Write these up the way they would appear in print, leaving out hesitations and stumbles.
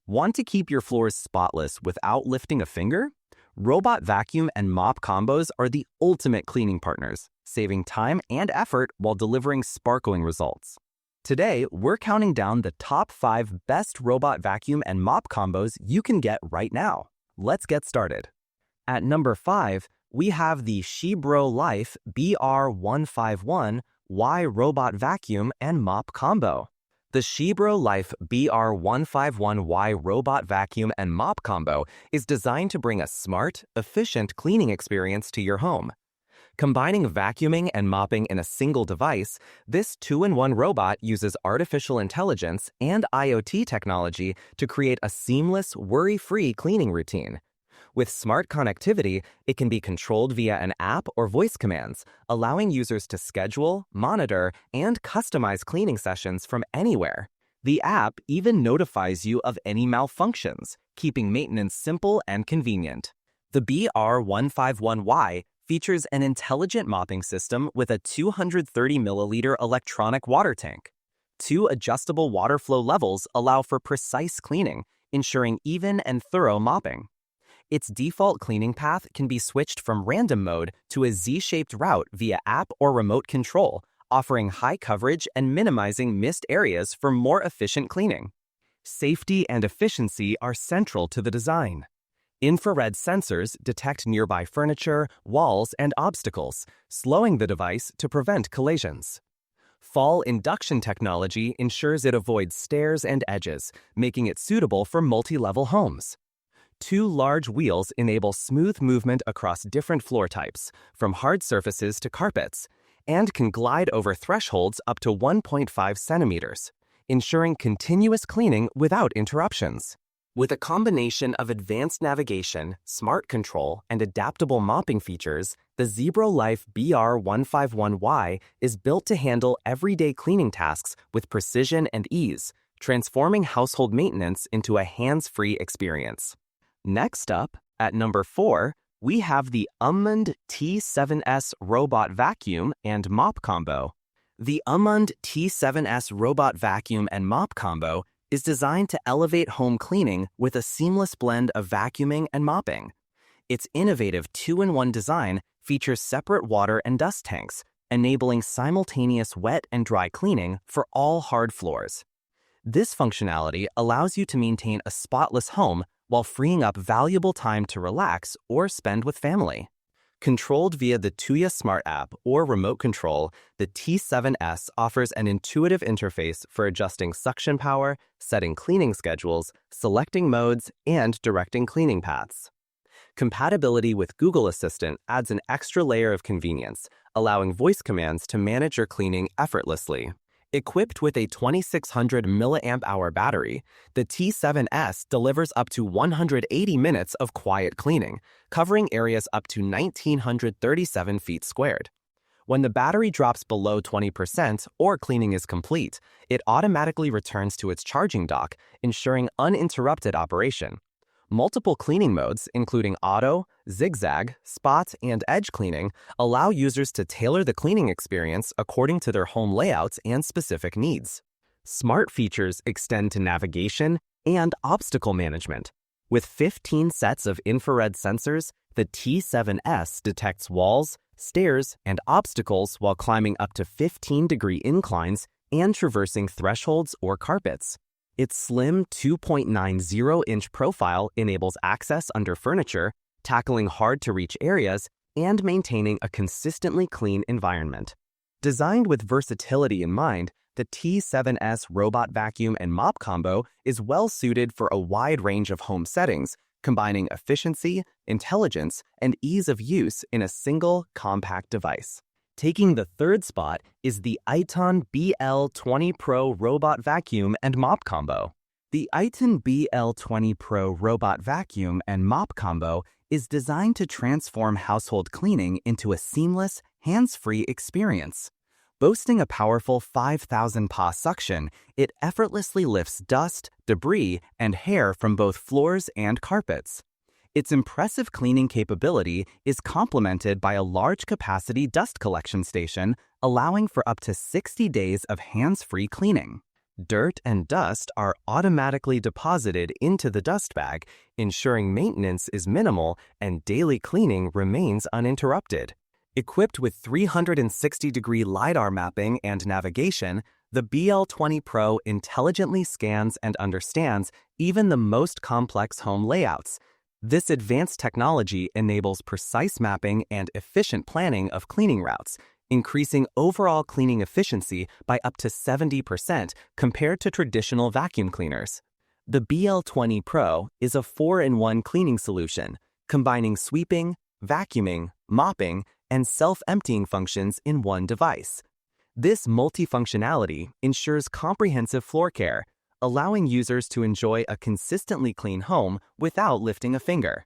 Want to keep your floors spotless without lifting a finger? Robot vacuum and mop combos are the ultimate cleaning partners, saving time and effort while delivering sparkling results. Today, we're counting down the top 5 best robot vacuum and mop combos you can get right now. Let's get started. At number 5, we have the Xiebro Life BR151Y Robot Vacuum and Mop Combo. The Xiebro Life BR151Y Robot Vacuum and Mop Combo is designed to bring a smart, efficient cleaning experience to your home. Combining vacuuming and mopping in a single device, this 2-in-1 robot uses artificial intelligence and IoT technology to create a seamless, worry-free cleaning routine. With smart connectivity, it can be controlled via an app or voice commands, allowing users to schedule, monitor, and customize cleaning sessions from anywhere. The app even notifies you of any malfunctions, keeping maintenance simple and convenient. The BR151Y features an intelligent mopping system with a 230-milliliter electronic water tank. 2 adjustable water flow levels allow for precise cleaning, ensuring even and thorough mopping. Its default cleaning path can be switched from random mode to a Z-shaped route via app or remote control, offering high coverage and minimizing missed areas for more efficient cleaning. Safety and efficiency are central to the design. Infrared sensors detect nearby furniture, walls, and obstacles, slowing the device to prevent collisions. Fall induction technology ensures it avoids stairs and edges, making it suitable for multi-level homes. 2 large wheels enable smooth movement across different floor types, from hard surfaces to carpets, and can glide over thresholds up to 1.5 centimeters, ensuring continuous cleaning without interruptions. With a combination of advanced navigation, smart control, and adaptable mopping features, the Xiebro Life BR151Y is built to handle everyday cleaning tasks with precision and ease, transforming household maintenance into a hands-free experience. Next up, at number 4, we have the Ummund T7S Robot Vacuum and Mop Combo. The Ummund T7S Robot Vacuum and Mop Combo is designed to elevate home cleaning with a seamless blend of vacuuming and mopping. Its innovative 2-in-1 design features separate water and dust tanks, enabling simultaneous wet and dry cleaning for all hard floors. This functionality allows you to maintain a spotless home while freeing up valuable time to relax or spend with family. Controlled via the Tuya Smart app or remote control, the T7S offers an intuitive interface for adjusting suction power, setting cleaning schedules, selecting modes, and directing cleaning paths. Compatibility with Google Assistant adds an extra layer of convenience, allowing voice commands to manage your cleaning effortlessly. Equipped with a 2600 mAh battery, the T7S delivers up to 180 minutes of quiet cleaning, covering areas up to 1,937 feet squared. When the battery drops below 20% or cleaning is complete, it automatically returns to its charging dock, ensuring uninterrupted operation. Multiple cleaning modes, including auto, zigzag, spot, and edge cleaning, allow users to tailor the cleaning experience according to their home layouts and specific needs. Smart features extend to navigation and obstacle management. With 15 sets of infrared sensors, the T7S detects walls, stairs, and obstacles while climbing up to 15-degree inclines and traversing thresholds or carpets. Its slim 2.90-inch profile enables access under furniture, tackling hard-to-reach areas, and maintaining a consistently clean environment. Designed with versatility in mind, the T7S Robot Vacuum and Mop Combo is well-suited for a wide range of home settings, combining efficiency, intelligence, and ease of use in a single, compact device. Taking the 3rd spot is the Eitton BL20 Pro Robot Vacuum and Mop Combo. The Eitton BL20 Pro Robot Vacuum and Mop Combo is designed to transform household cleaning into a seamless, hands-free experience. Boasting a powerful 5,000 PA suction, it effortlessly lifts dust, debris, and hair from both floors and carpets. Its impressive cleaning capability is complemented by a large-capacity dust collection station, allowing for up to 60 days of hands-free cleaning. Dirt and dust are automatically deposited into the dust bag, ensuring maintenance is minimal and daily cleaning remains uninterrupted. Equipped with 360-degree LiDAR mapping and navigation, the BL20 Pro intelligently scans and understands even the most complex home layouts. This advanced technology enables precise mapping and efficient planning of cleaning routes, increasing overall cleaning efficiency by up to 70% compared to traditional vacuum cleaners. The BL20 Pro is a 4-in-1 cleaning solution, combining sweeping, vacuuming, mopping, and self-emptying functions in one device. This multifunctionality ensures comprehensive floor care, allowing users to enjoy a consistently clean home without lifting a finger.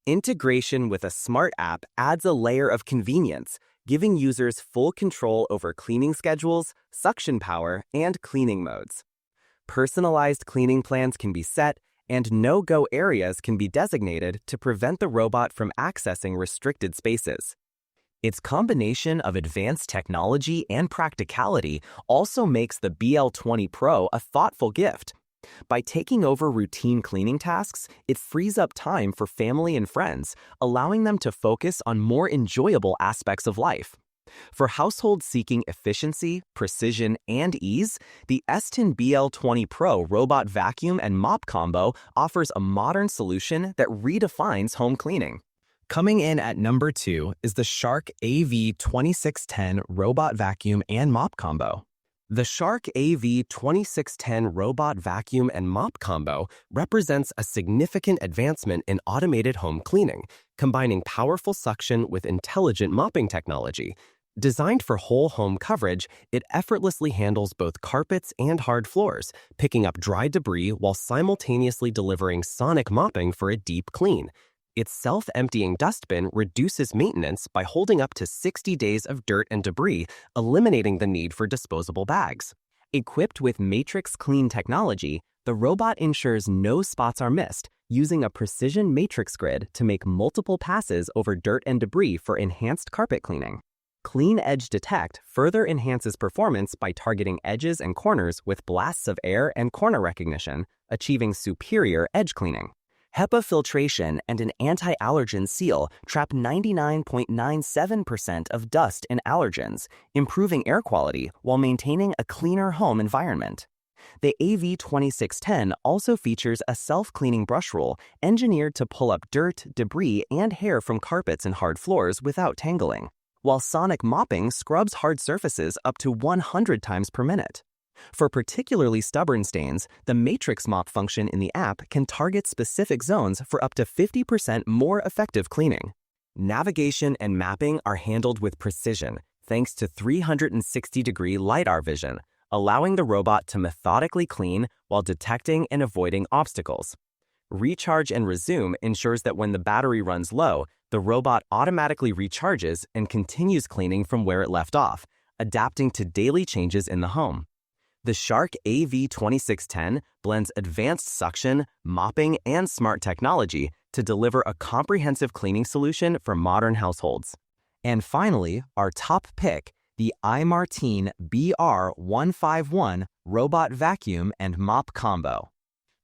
Integration with a smart app adds a layer of convenience, giving users full control over cleaning schedules, suction power, and cleaning modes. Personalized cleaning plans can be set, and no-go areas can be designated to prevent the robot from accessing restricted spaces. Its combination of advanced technology and practicality also makes the BL20 Pro a thoughtful gift. By taking over routine cleaning tasks, it frees up time for family and friends, allowing them to focus on more enjoyable aspects of life. For households seeking efficiency, precision, and ease, the Eitton BL20 Pro robot vacuum and mop combo offers a modern solution that redefines home cleaning. Coming in at number 2 is the Shark AV2610 robot vacuum and mop combo. The Shark AV2610 robot vacuum and mop combo represents a significant advancement in automated home cleaning, combining powerful suction with intelligent mopping technology. Designed for whole home coverage, it effortlessly handles both carpets and hard floors, picking up dry debris while simultaneously delivering sonic mopping for a deep clean. Its self-emptying dustbin reduces maintenance by holding up to 60 days of dirt and debris, eliminating the need for disposable bags. Equipped with Matrix Clean technology, the robot ensures no spots are missed, using a precision matrix grid to make multiple passes over dirt and debris for enhanced carpet cleaning. Clean Edge Detect further enhances performance by targeting edges and corners with blasts of air and corner recognition, achieving superior edge cleaning. HEPA filtration and an anti-allergen seal trap 99.97% of dust and allergens, improving air quality while maintaining a cleaner home environment. The AV2610 also features a self-cleaning brush roll engineered to pull up dirt, debris, and hair from carpets and hard floors without tangling, while sonic mopping scrubs hard surfaces up to 100 times per minute. For particularly stubborn stains, the Matrix Mop function in the app can target specific zones for up to 50% more effective cleaning. Navigation and mapping are handled with precision thanks to 360-degree LiDAR vision, allowing the robot to methodically clean while detecting and avoiding obstacles. Recharge and resume ensures that when the battery runs low, the robot automatically recharges and continues cleaning from where it left off, adapting to daily changes in the home. The Shark AV2610 blends advanced suction, mopping, and smart technology to deliver a comprehensive cleaning solution for modern households. And finally, our top pick, the iMartine BR151 robot vacuum and mop combo.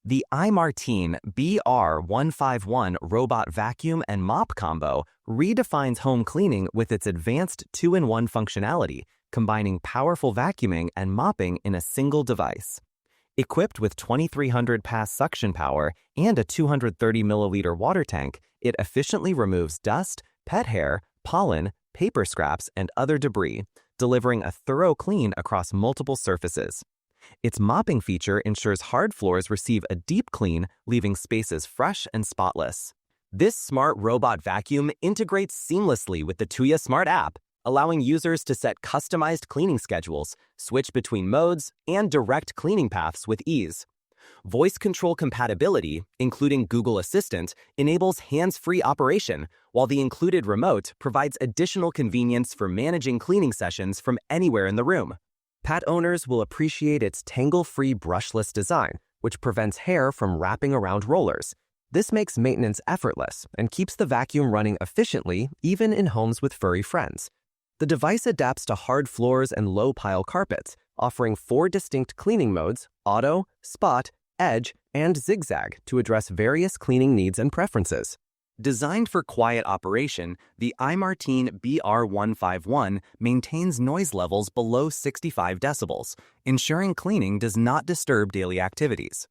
The iMartine BR151 robot vacuum and mop combo redefines home cleaning with its advanced 2-in-1 functionality, combining powerful vacuuming and mopping in a single device. Equipped with 2,300 pass suction power and a 230 milliliter water tank, it efficiently removes dust, pet hair, pollen, paper scraps, and other debris, delivering a thorough clean across multiple surfaces. Its mopping feature ensures hard floors receive a deep clean, leaving spaces fresh and spotless. This smart robot vacuum integrates seamlessly with the Tuya Smart app, allowing users to set customized cleaning schedules, switch between modes, and direct cleaning paths with ease. Voice control compatibility, including Google Assistant, enables hands-free operation, while the included remote provides additional convenience for managing cleaning sessions from anywhere in the room. Pet owners will appreciate its tangle-free brushless design, which prevents hair from wrapping around rollers. This makes maintenance effortless and keeps the vacuum running efficiently even in homes with furry friends. The device adapts to hard floors and low-pile carpets, offering 4 distinct cleaning modes: auto, spot, edge, and zigzag to address various cleaning needs and preferences. Designed for quiet operation, the iMartine BR151 maintains noise levels below 65 decibels, ensuring cleaning does not disturb daily activities.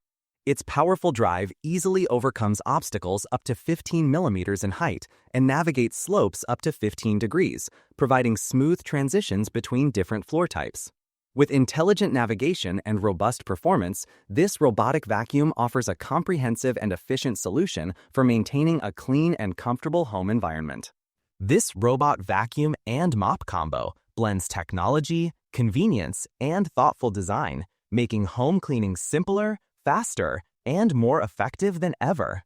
Its powerful drive easily overcomes obstacles up to 15 millimeters in height and navigates slopes up to 15 degrees, providing smooth transitions between different floor types. With intelligent navigation and robust performance, this robotic vacuum offers a comprehensive and efficient solution for maintaining a clean and comfortable home environment. This robot vacuum and mop combo blends technology, convenience, and thoughtful design, making home cleaning simpler, faster, and more effective than ever.